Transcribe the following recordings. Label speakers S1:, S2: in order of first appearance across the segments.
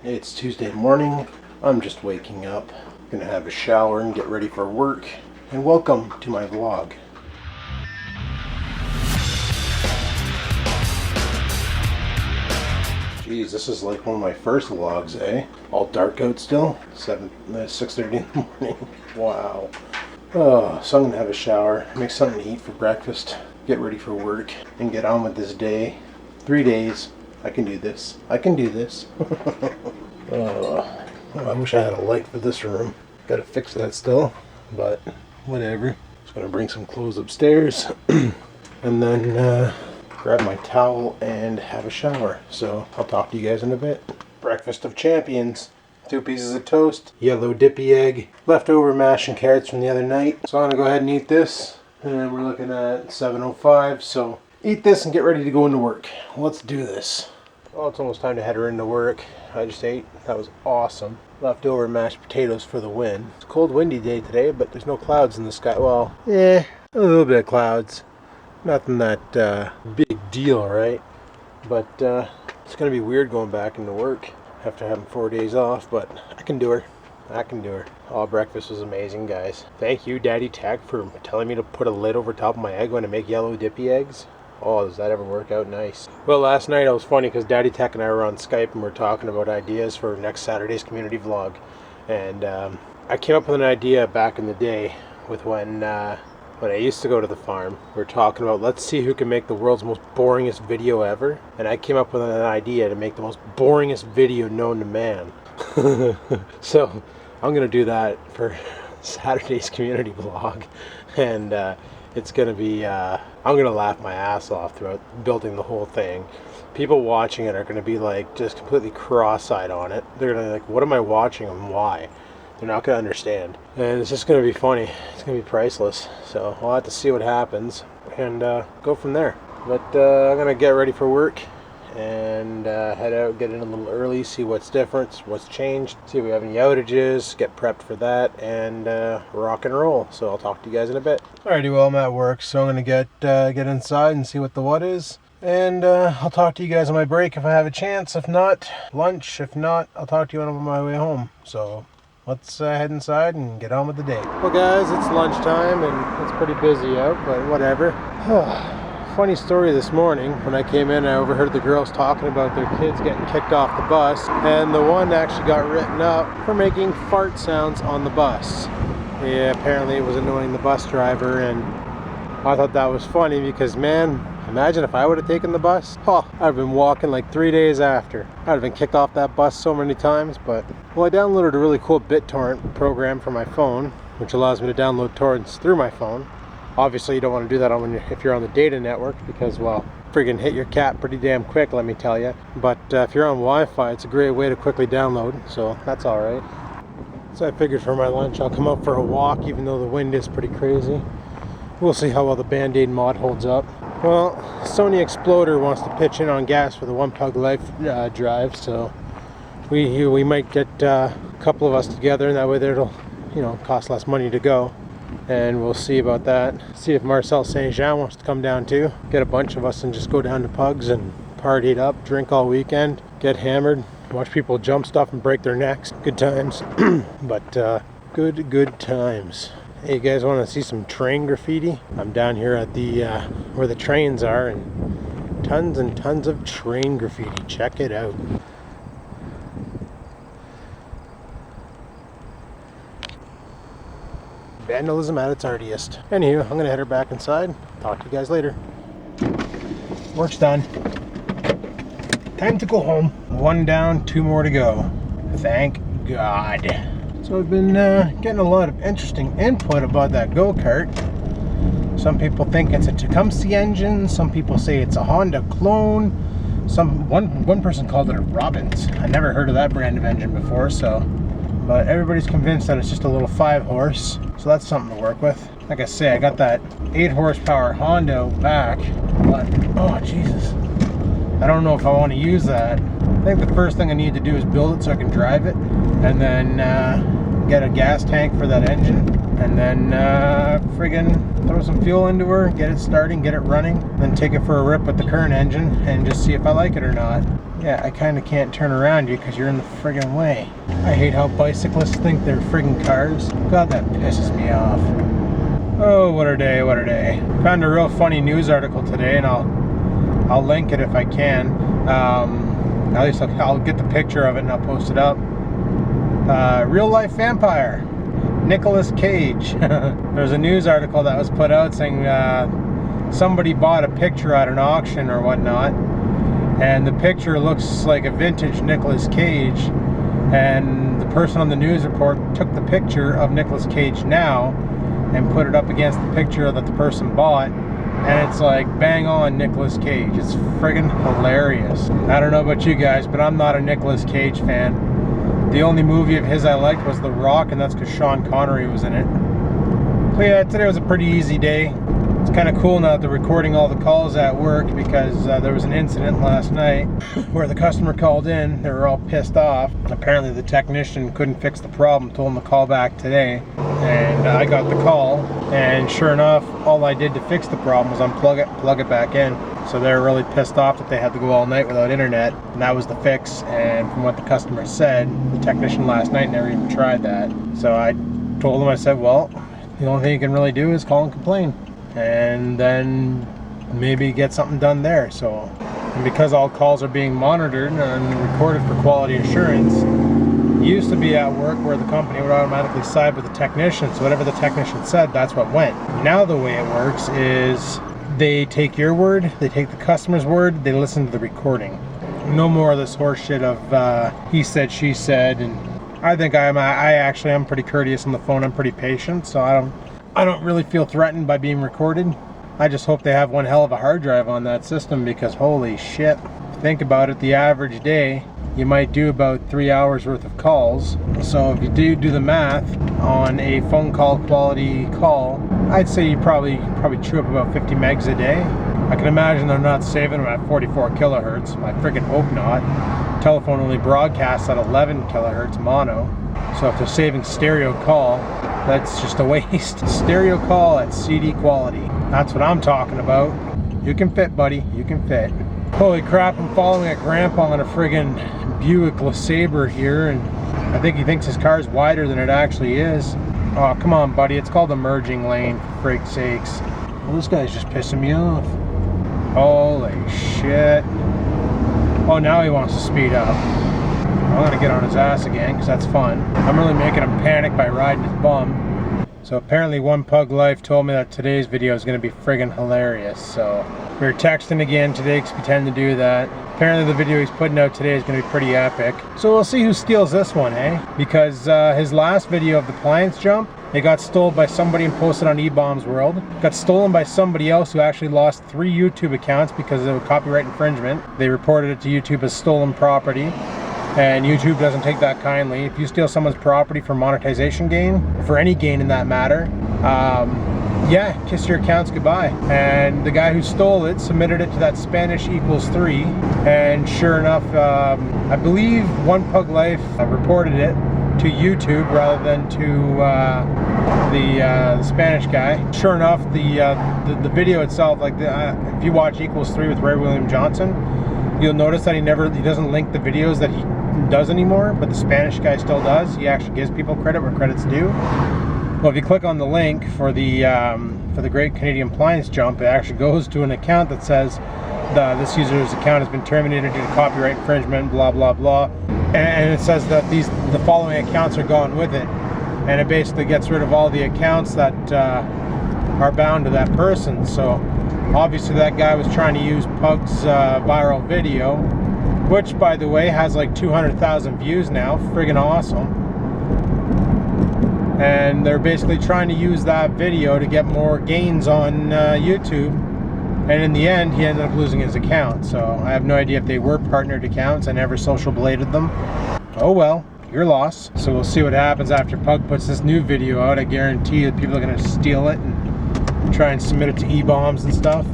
S1: It's Tuesday morning. I'm just waking up. Gonna have a shower and get ready for work. And welcome to my vlog. Jeez, this is like one of my first vlogs, eh? All dark out still. 6:30 in the morning. Wow. Oh, so I'm gonna have a shower, make something to eat for breakfast, get ready for work, and get on with this day. 3 days. I can do this. I can do this. I wish I had a light for this room. Gotta fix that still, but whatever. Just gonna bring some clothes upstairs and then grab my towel and have a shower. So I'll talk to you guys in a bit. Breakfast of champions. 2 pieces of toast, yellow dippy egg, leftover mash and carrots from the other night. So I'm gonna go ahead and eat this. And we're looking at 7:05, so eat this and get ready to go into work. Let's do this. Well, it's almost time to head her into work. I just ate. That was awesome. Leftover mashed potatoes for the win. It's a cold, windy day today, but there's no clouds in the sky. Well, a little bit of clouds. Nothing that big deal, right? But it's going to be weird going back into work after having 4 days off, but I can do her. I can do her. Oh, breakfast was amazing, guys. Thank you, Daddy Tech, for telling me to put a lid over top of my egg when I make yellow dippy eggs. Oh, does that ever work out nice? Well, last night it was funny because Daddy Tech and I were on Skype and we are talking about ideas for next Saturday's community vlog. And I came up with an idea back in the day with when I used to go to the farm. We were talking about, let's see who can make the world's most boringest video ever. And I came up with an idea to make the most boringest video known to man. So I'm going to do that for Saturday's community vlog. And it's going to be, I'm going to laugh my ass off throughout building the whole thing. People watching it are going to be like just completely cross-eyed on it. They're going to be like, what am I watching and why? They're not going to understand. And it's just going to be funny. It's going to be priceless. So we'll have to see what happens and go from there. But I'm going to get ready for work and head out, get in a little early, see what's different, what's changed, see if we have any outages, get prepped for that, and rock and roll. So I'll talk to you guys in a bit. Alrighty, well, I'm at work, so I'm going to get inside and see what the what is. And I'll talk to you guys on my break if I have a chance. If not, lunch. If not, I'll talk to you on my way home. So let's head inside and get on with the day. Well, guys, it's lunchtime and it's pretty busy out, but whatever. Funny story this morning. When I came in, I overheard the girls talking about their kids getting kicked off the bus, and the one actually got written up for making fart sounds on the bus. Yeah, apparently it was annoying the bus driver, and I thought that was funny because, man, imagine if I would have taken the bus. Oh, I'd have been walking like 3 days after. I'd have been kicked off that bus so many times. But, well, I downloaded a really cool BitTorrent program for my phone, which allows me to download torrents through my phone. Obviously, you don't want to do that if you're on the data network because, well, friggin' hit your cap pretty damn quick, let me tell you. But if you're on Wi-Fi, it's a great way to quickly download, so that's all right. So I figured for my lunch, I'll come out for a walk, even though the wind is pretty crazy. We'll see how well the Band-Aid mod holds up. Well, Sony Exploder wants to pitch in on gas for the One Pug Life drive, so we might get a couple of us together, and that way it'll, cost less money to go. And we'll see about that. See if Marcel Saint-Jean wants to come down too. Get a bunch of us and just go down to Pugs and party it up, drink all weekend, get hammered, watch people jump stuff and break their necks. Good times. But good times. Hey, you guys want to see some train graffiti? I'm down here at the where the trains are, and tons of train graffiti. Check it out. Vandalism at its artiest. Anywho, I'm gonna head her back inside. Talk to you guys later. Work's done. Time to go home. 1 down, 2 more to go. Thank God. So I've been getting a lot of interesting input about that go-kart. Some people think it's a Tecumseh engine. Some people say it's a Honda clone. One person called it a Robbins. I never heard of that brand of engine before, but everybody's convinced that it's just a little 5-horse, so that's something to work with. Like I say, I got that 8-horsepower Honda back, but oh Jesus, I don't know if I want to use that. I think the first thing I need to do is build it so I can drive it, and then get a gas tank for that engine, and then friggin' throw some fuel into her, get it starting, get it running, then take it for a rip with the current engine and just see if I like it or not. Yeah, I kind of can't turn around you because you're in the friggin' way. I hate how bicyclists think they're friggin' cars. God, that pisses me off. Oh, what a day, what a day. Found a real funny news article today, and I'll link it if I can. At least I'll get the picture of it and I'll post it up. Real life vampire, Nicolas Cage. There's a news article that was put out saying somebody bought a picture at an auction or whatnot, and the picture looks like a vintage Nicolas Cage, and the person on the news report took the picture of Nicolas Cage now and put it up against the picture that the person bought, and it's like bang on Nicolas Cage. It's friggin' hilarious. I don't know about you guys, but I'm not a Nicolas Cage fan. The only movie of his I liked was The Rock, and that's because Sean Connery was in it. So yeah, today was a pretty easy day. It's kind of cool now that they're recording all the calls at work, because there was an incident last night where the customer called in. They were all pissed off. Apparently the technician couldn't fix the problem, told them to call back today. And I got the call, and sure enough, all I did to fix the problem was unplug it, plug it back in. So they were really pissed off that they had to go all night without internet, and that was the fix. And from what the customer said, the technician last night never even tried that. So I told him, I said, well, the only thing you can really do is call and complain, and then maybe get something done there. So, and because all calls are being monitored and recorded for quality assurance, it used to be at work where the company would automatically side with the technician, so whatever the technician said, that's what went. Now the way it works is they take your word, they take the customer's word, they listen to the recording. No more of this horse shit of he said, she said. And I think I actually am pretty courteous on the phone. I'm pretty patient, so I don't really feel threatened by being recorded. I just hope they have one hell of a hard drive on that system, because holy shit. Think about it, the average day you might do about 3 hours worth of calls. So if you do the math on a phone call quality call, I'd say you probably chew up about 50 megs a day. I can imagine they're not saving them at 44 kilohertz. I freaking hope not. Telephone only broadcasts at 11 kilohertz mono. So if they're saving stereo call, that's just a waste. Stereo call at CD quality. That's what I'm talking about. You can fit, buddy. You can fit. Holy crap, I'm following a grandpa on a friggin' Buick LeSabre here, and I think he thinks his car's wider than it actually is. Oh, come on, buddy. It's called a merging lane, for frig's sakes. Well, this guy's just pissing me off. Holy shit. Oh, now he wants to speed up. I'm gonna get on his ass again, because that's fun. I'm really making him panic by riding his bum. So apparently One Pug Life told me that today's video is gonna be friggin' hilarious. So we were texting again today because we tend to do that. Apparently the video he's putting out today is gonna be pretty epic. So we'll see who steals this one, eh? Because his last video of the appliance jump, it got stolen by somebody and posted on E-Bombs World. Got stolen by somebody else who actually lost 3 YouTube accounts because of copyright infringement. They reported it to YouTube as stolen property, and YouTube doesn't take that kindly. If you steal someone's property for monetization gain, for any gain in that matter, yeah, kiss your accounts goodbye. And the guy who stole it submitted it to that Spanish equals 3, and sure enough, I believe One Pug Life reported it to YouTube rather than to the Spanish guy. Sure enough, the video itself, like if you watch Equals 3 with Ray William Johnson, you'll notice that he doesn't link the videos that he does anymore, but the Spanish guy still does. He actually gives people credit where credit's due. Well, if you click on the link for the Great Canadian Appliance Jump, it actually goes to an account that says this user's account has been terminated due to copyright infringement, blah blah blah, and it says that the following accounts are gone with it, and it basically gets rid of all the accounts that are bound to that person. So obviously that guy was trying to use Pug's viral video, which by the way has like 200,000 views now. Friggin' awesome. And they're basically trying to use that video to get more gains on YouTube, and in the end he ended up losing his account. So I have no idea if they were partnered accounts. I never social bladed them. Oh well, your loss. So we'll see what happens after Pug puts this new video out. I guarantee that people are going to steal it and try and submit it to E-Bombs and stuff.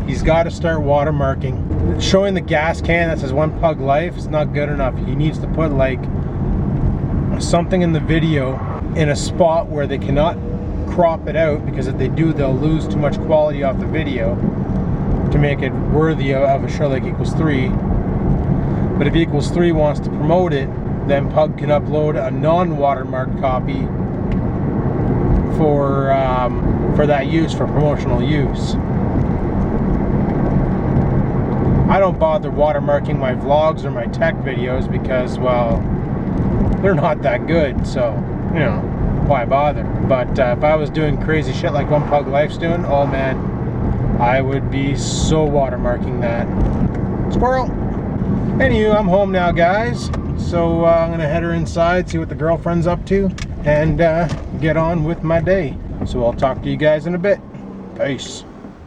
S1: He's got to start watermarking. Showing the gas can that says One Pug Life is not good enough. He needs to put like something in the video in a spot where they cannot crop it out, because if they do, they'll lose too much quality off the video to make it worthy of a show like Equals 3. But if Equals 3 wants to promote it, then Pug can upload a non-watermarked copy for that use, for promotional use. I don't bother watermarking my vlogs or my tech videos because, well, they're not that good, so, you know, why bother? But if I was doing crazy shit like One Pug Life's doing, oh man, I would be so watermarking that. Squirrel! Anywho, I'm home now, guys, so I'm gonna head her inside, see what the girlfriend's up to, and get on with my day. So I'll talk to you guys in a bit. Peace.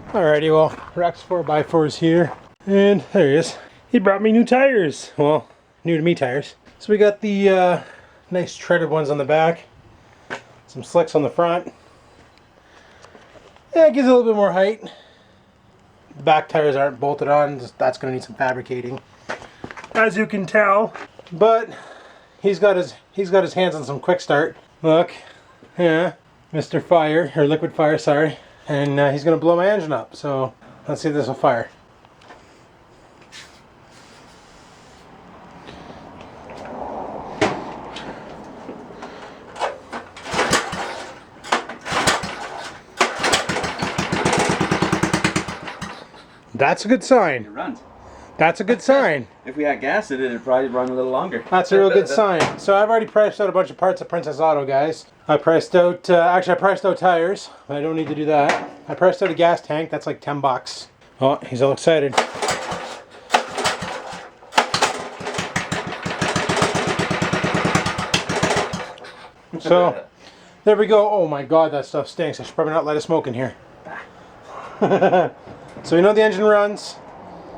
S1: Alrighty, well, Rex 4x4's here. And there he is. He brought me new tires. Well, new to me tires. So we got the nice treaded ones on the back. Some slicks on the front. Yeah, it gives it a little bit more height. The back tires aren't bolted on. That's going to need some fabricating, as you can tell. But he's got his hands on some quick start. Look, yeah, Mr. Fire, or Liquid Fire, sorry. And he's going to blow my engine up. So let's see if this will fire. That's a good sign.
S2: It runs.
S1: That's a good sign.
S2: If we had gas in it, it'd probably run a little longer.
S1: That's a real good sign. So I've already priced out a bunch of parts at Princess Auto, guys. I priced out, actually I priced out tires. But I don't need to do that. I priced out a gas tank. That's like 10 bucks. Oh, he's all excited. So, there we go. Oh my god, that stuff stinks. I should probably not let it smoke in here. So you know the engine runs.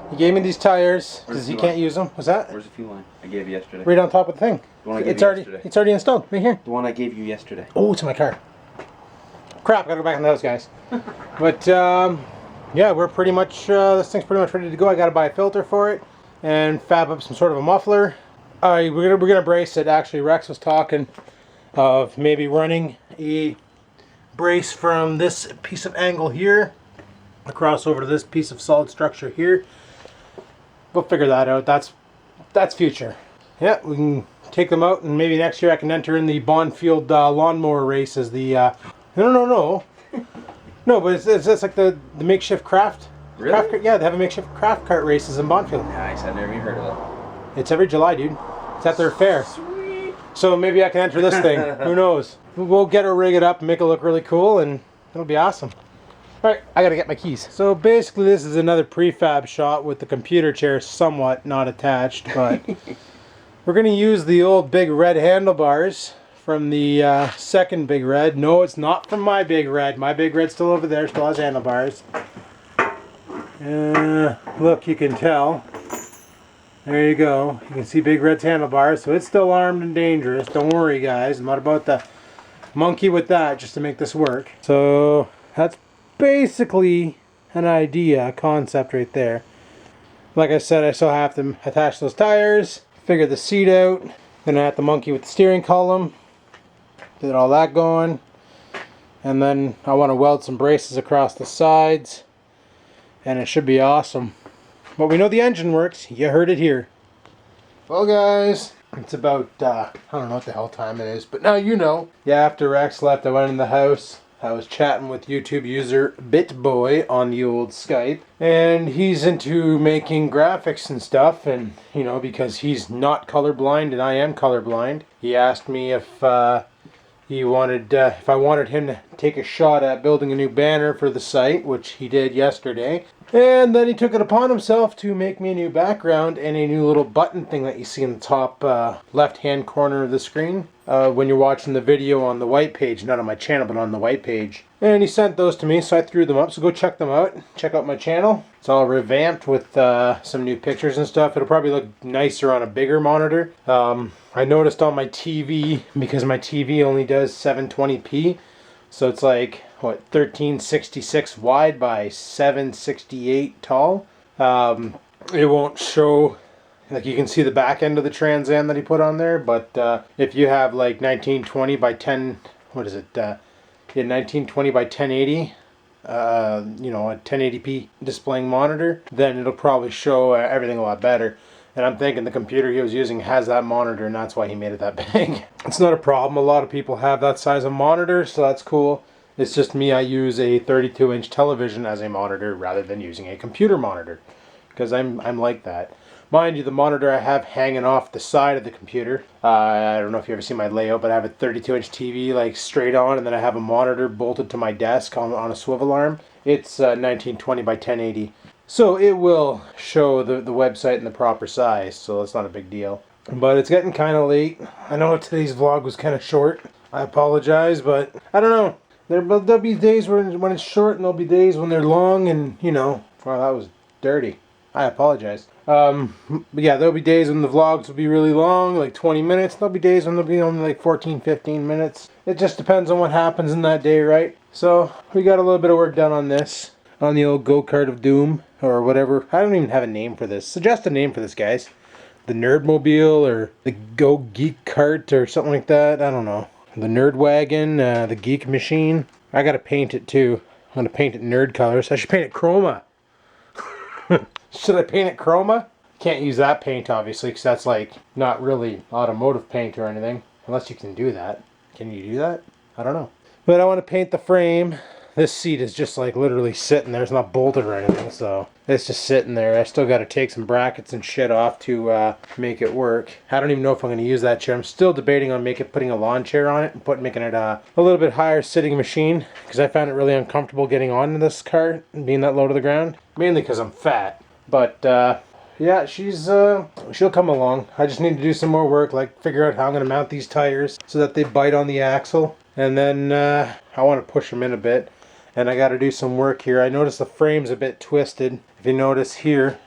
S1: He gave me these tires because he can't use them. What's that?
S2: Where's the fuel line? I gave you yesterday.
S1: Right on top of the thing.
S2: The one I gave you yesterday.
S1: It's already installed. Right here.
S2: The one I gave you yesterday.
S1: Oh, it's in my car. Crap, gotta go back in the house, guys. But yeah, we're pretty much this thing's pretty much ready to go. I gotta buy a filter for it and fab up some sort of a muffler. We're gonna brace it. Actually, Rex was talking of maybe running a brace from this piece of angle here across over to this piece of solid structure here. We'll figure that out. That's future. Yeah, we can take them out, and maybe next year I can enter in the Bonfield lawnmower race as the no, but it's like the makeshift craft.
S2: Really?
S1: Craft cart, yeah, they have a makeshift craft cart races in Bonfield.
S2: Nice, I've never even heard of it.
S1: It's every July, dude. It's at their fair.
S2: Sweet.
S1: So maybe I can enter this thing. Who knows? We'll get her rig it up and make it look really cool, and it'll be awesome. Alright, I gotta get my keys. So basically this is another prefab shot with the computer chair somewhat not attached, but we're gonna use the old Big Red handlebars from the second Big Red. No, it's not from my Big Red. My Big Red's still over there, still has handlebars. Look, you can tell. There you go. You can see Big Red's handlebars, so it's still armed and dangerous. Don't worry, guys. I'm not about to monkey with that just to make this work. So that's basically an idea, a concept right there. Like I said, I still have to attach those tires, figure the seat out, then I have to monkey with the steering column, get all that going, and then I want to weld some braces across the sides, and it should be awesome. But we know the engine works. You heard it here. Well, guys, it's about, I don't know what the hell time it is, but now you know. Yeah, after Rex left, I went in the house. I was chatting with YouTube user BitBoy on the old Skype, and he's into making graphics and stuff, and you know, because he's not colorblind and I am colorblind, he asked me if he wanted if I wanted him to take a shot at building a new banner for the site, which he did yesterday. And then he took it upon himself to make me a new background and a new little button thing that you see in the top left hand corner of the screen when you're watching the video on the white page, not on my channel but on the white page. And he sent those to me, so I threw them up, so go check them out. Check out my channel. It's all revamped with some new pictures and stuff. It'll probably look nicer on a bigger monitor. I noticed on my TV, because my TV only does 720p, so it's like, what, 1366 wide by 768 tall. It won't show, like you can see the back end of the Trans Am that he put on there, but if you have like 1920 by 10, what is it, 1920 by 1080, you know, a 1080p displaying monitor, then it'll probably show everything a lot better. And I'm thinking the computer he was using has that monitor, and that's why he made it that big. It's not a problem. A lot of people have that size of monitor, so that's cool. It's just me, I use a 32-inch television as a monitor rather than using a computer monitor. Because I'm like that. Mind you, the monitor I have hanging off the side of the computer. I don't know if you ever seen my layout, but I have a 32-inch TV like straight on, and then I have a monitor bolted to my desk on a swivel arm. It's 1920 by 1080. So it will show the website in the proper size, so that's not a big deal. But it's getting kind of late. I know today's vlog was kind of short. I apologize, but I don't know. There'll be days when it's short, and there'll be days when they're long, and you know, wow, that was dirty. I apologize. But yeah, there'll be days when the vlogs will be really long, like 20 minutes. There'll be days when they'll be only like 14, 15 minutes. It just depends on what happens in that day, right? So we got a little bit of work done on this, on the old Go-kart of Doom, or whatever. I don't even have a name for this. Suggest a name for this, guys. The Nerdmobile, or the Go-kart, or something like that. I don't know. The Nerd Wagon, the Geek Machine. I gotta paint it too. I'm gonna paint it nerd colors. I should paint it chroma. Should I paint it chroma? Can't use that paint, obviously, because that's like not really automotive paint or anything. Unless you can do that. Can you do that? I don't know. But I want to paint the frame. This seat is just like literally sitting there. It's not bolted or anything, so it's just sitting there. I still got to take some brackets and shit off to make it work. I don't even know if I'm going to use that chair. I'm still debating on putting a lawn chair on it and making it a little bit higher sitting machine, because I found it really uncomfortable getting onto this cart and being that low to the ground. Mainly because I'm fat. But yeah, she'll come along. I just need to do some more work, like figure out how I'm going to mount these tires so that they bite on the axle. And then I want to push them in a bit. And I got to do some work here. I noticed the frame's a bit twisted. If you notice here,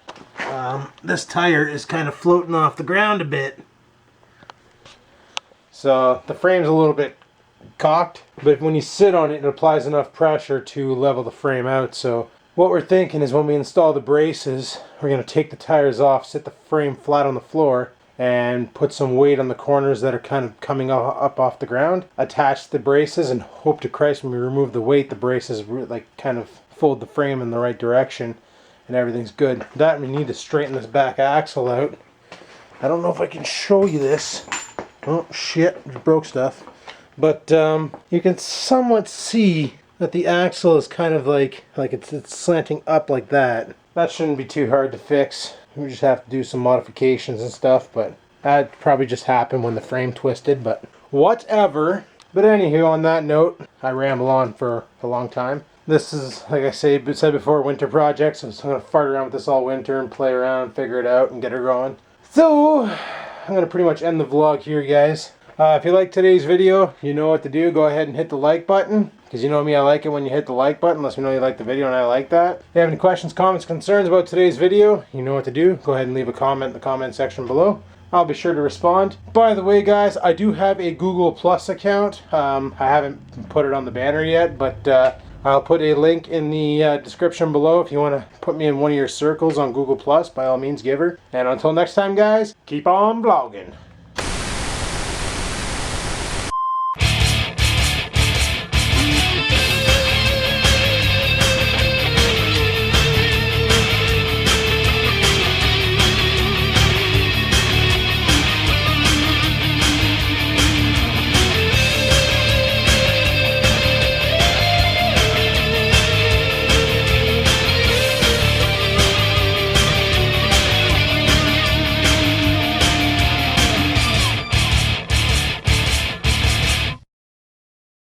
S1: this tire is kind of floating off the ground a bit. So the frame's a little bit cocked, but when you sit on it, it applies enough pressure to level the frame out. So what we're thinking is when we install the braces, we're going to take the tires off, sit the frame flat on the floor, and put some weight on the corners that are kind of coming up off the ground. Attach the braces, and hope to Christ when we remove the weight, the braces like kind of fold the frame in the right direction, and everything's good. That we need to straighten this back axle out. I don't know if I can show you this. Oh shit, just broke stuff. But you can somewhat see that the axle is kind of like it's slanting up like that. That shouldn't be too hard to fix. We just have to do some modifications and stuff, but that probably just happened when the frame twisted, but whatever. But anywho, on that note, I ramble on for a long time. This is, like I said before, winter project, so I'm going to fart around with this all winter and play around, figure it out, and get her going. So, I'm going to pretty much end the vlog here, guys. If you like today's video, you know what to do. Go ahead and hit the like button. Because you know me, I like it when you hit the like button. Unless you know you like the video, and I like that. If you have any questions, comments, concerns about today's video, you know what to do. Go ahead and leave a comment in the comment section below. I'll be sure to respond. By the way, guys, I do have a Google Plus account. I haven't put it on the banner yet, but I'll put a link in the description below if you want to put me in one of your circles on Google Plus. By all means, give her. And until next time, guys, keep on vlogging.